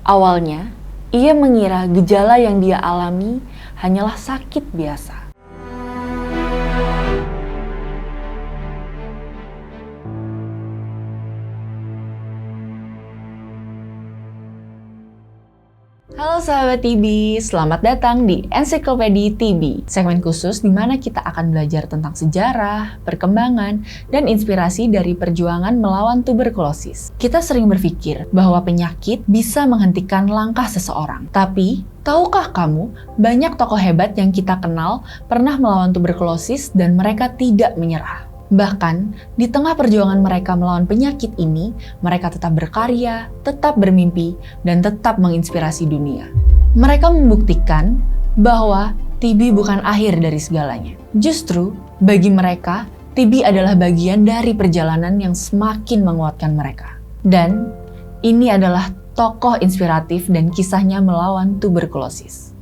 Awalnya, ia mengira gejala yang dia alami hanyalah sakit biasa. Halo sahabat TB, selamat datang di Ensiklopedia TB, segmen khusus di mana kita akan belajar tentang sejarah, perkembangan, dan inspirasi dari perjuangan melawan tuberkulosis. Kita sering berpikir bahwa penyakit bisa menghentikan langkah seseorang, tapi tahukah kamu, banyak tokoh hebat yang kita kenal pernah melawan tuberkulosis dan mereka tidak menyerah. Bahkan, di tengah perjuangan mereka melawan penyakit ini, mereka tetap berkarya, tetap bermimpi, dan tetap menginspirasi dunia. Mereka membuktikan bahwa TB bukan akhir dari segalanya. Justru, bagi mereka, TB adalah bagian dari perjalanan yang semakin menguatkan mereka. Dan, ini adalah tokoh inspiratif dan kisahnya melawan tuberkulosis.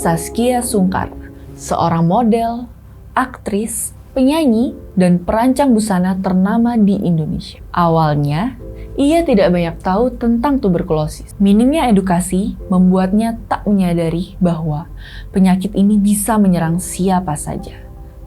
Saskia Sungkar, seorang model, aktris, penyanyi, dan perancang busana ternama di Indonesia. Awalnya, ia tidak banyak tahu tentang tuberkulosis. Minimnya edukasi membuatnya tak menyadari bahwa penyakit ini bisa menyerang siapa saja,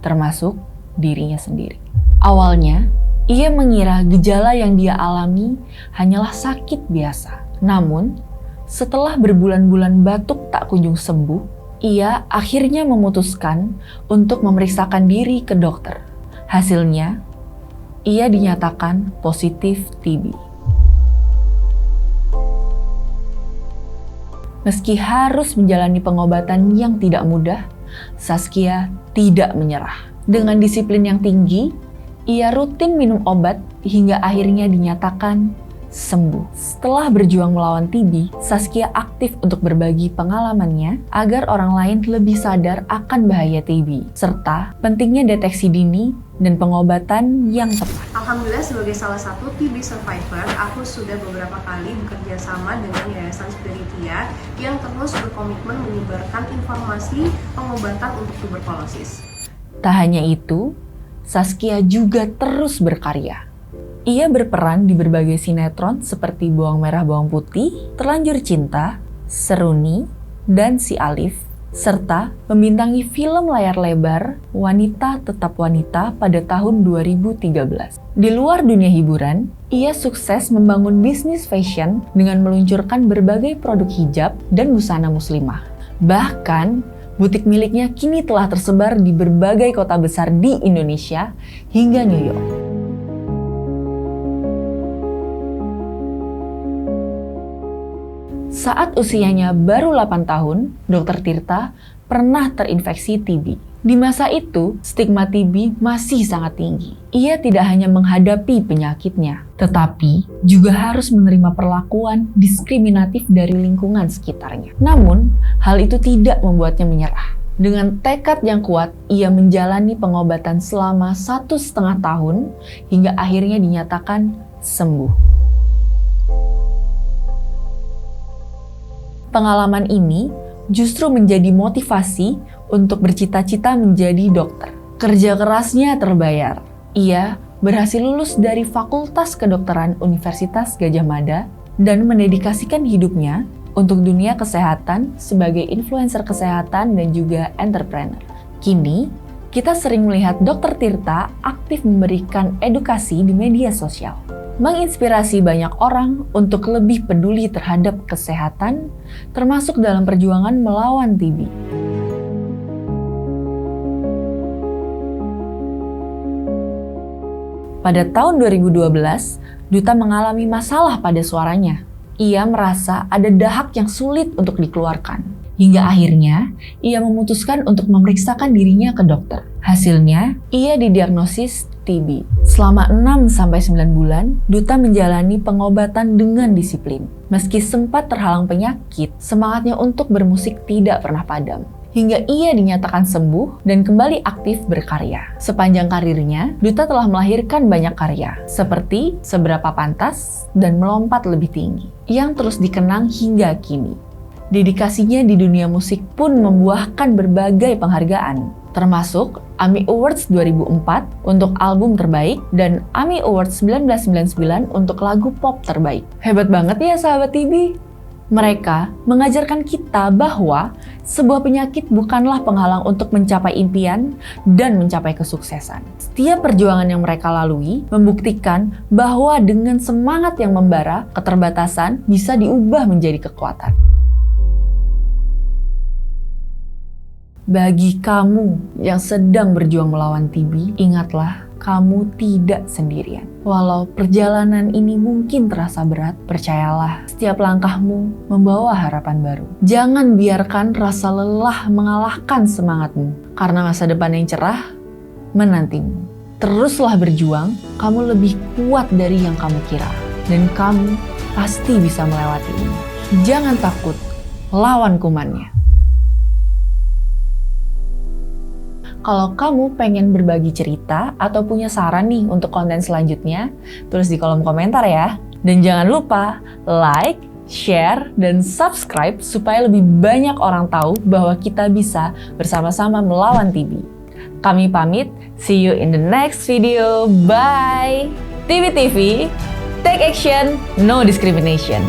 termasuk dirinya sendiri. Awalnya, ia mengira gejala yang dia alami hanyalah sakit biasa. Namun, setelah berbulan-bulan batuk tak kunjung sembuh, ia akhirnya memutuskan untuk memeriksakan diri ke dokter. Hasilnya, ia dinyatakan positif TB. Meski harus menjalani pengobatan yang tidak mudah, Saskia tidak menyerah. Dengan disiplin yang tinggi, ia rutin minum obat hingga akhirnya dinyatakan sembuh. Setelah berjuang melawan TB, Saskia aktif untuk berbagi pengalamannya agar orang lain lebih sadar akan bahaya TB, serta pentingnya deteksi dini dan pengobatan yang tepat. Alhamdulillah, sebagai salah satu TB survivor, aku sudah beberapa kali bekerja sama dengan Yayasan Spiritia yang terus berkomitmen menyebarkan informasi pengobatan untuk tuberkulosis. Tak hanya itu, Saskia juga terus berkarya. Ia berperan di berbagai sinetron seperti Bawang Merah Bawang Putih, Terlanjur Cinta, Seruni, dan Si Alif, serta membintangi film layar lebar Wanita Tetap Wanita pada tahun 2013. Di luar dunia hiburan, ia sukses membangun bisnis fashion dengan meluncurkan berbagai produk hijab dan busana muslimah. Bahkan, butik miliknya kini telah tersebar di berbagai kota besar di Indonesia hingga New York. Saat usianya baru 8 tahun, Dr. Tirta pernah terinfeksi TB. Di masa itu, stigma TB masih sangat tinggi. Ia tidak hanya menghadapi penyakitnya, tetapi juga harus menerima perlakuan diskriminatif dari lingkungan sekitarnya. Namun, hal itu tidak membuatnya menyerah. Dengan tekad yang kuat, ia menjalani pengobatan selama 1,5 tahun hingga akhirnya dinyatakan sembuh. Pengalaman ini justru menjadi motivasi untuk bercita-cita menjadi dokter. Kerja kerasnya terbayar. Ia berhasil lulus dari Fakultas Kedokteran Universitas Gadjah Mada dan mendedikasikan hidupnya untuk dunia kesehatan sebagai influencer kesehatan dan juga entrepreneur. Kini, kita sering melihat Dr. Tirta aktif memberikan edukasi di media sosial, menginspirasi banyak orang untuk lebih peduli terhadap kesehatan, termasuk dalam perjuangan melawan TB. Pada tahun 2012, Duta mengalami masalah pada suaranya. Ia merasa ada dahak yang sulit untuk dikeluarkan. Hingga akhirnya, ia memutuskan untuk memeriksakan dirinya ke dokter. Hasilnya, ia didiagnosis TB. Selama 6-9 bulan, Duta menjalani pengobatan dengan disiplin. Meski sempat terhalang penyakit, semangatnya untuk bermusik tidak pernah padam. Hingga ia dinyatakan sembuh dan kembali aktif berkarya. Sepanjang karirnya, Duta telah melahirkan banyak karya, seperti Seberapa Pantas dan Melompat Lebih Tinggi, yang terus dikenang hingga kini. Dedikasinya di dunia musik pun membuahkan berbagai penghargaan. termasuk AMI Awards 2004 untuk album terbaik dan AMI Awards 1999 untuk lagu pop terbaik. Hebat banget ya sahabat TB. Mereka mengajarkan kita bahwa sebuah penyakit bukanlah penghalang untuk mencapai impian dan mencapai kesuksesan. Setiap perjuangan yang mereka lalui membuktikan bahwa dengan semangat yang membara, keterbatasan bisa diubah menjadi kekuatan. Bagi kamu yang sedang berjuang melawan TB, ingatlah, kamu tidak sendirian. Walau perjalanan ini mungkin terasa berat, percayalah, setiap langkahmu membawa harapan baru. Jangan biarkan rasa lelah mengalahkan semangatmu, karena masa depan yang cerah menantimu. Teruslah berjuang, kamu lebih kuat dari yang kamu kira, dan kamu pasti bisa melewati ini. Jangan takut, lawan kumannya. Kalau kamu pengen berbagi cerita atau punya saran nih untuk konten selanjutnya, tulis di kolom komentar ya. Dan jangan lupa like, share, dan subscribe supaya lebih banyak orang tahu bahwa kita bisa bersama-sama melawan TB. Kami pamit, see you in the next video, bye! TB TV, take action, no discrimination.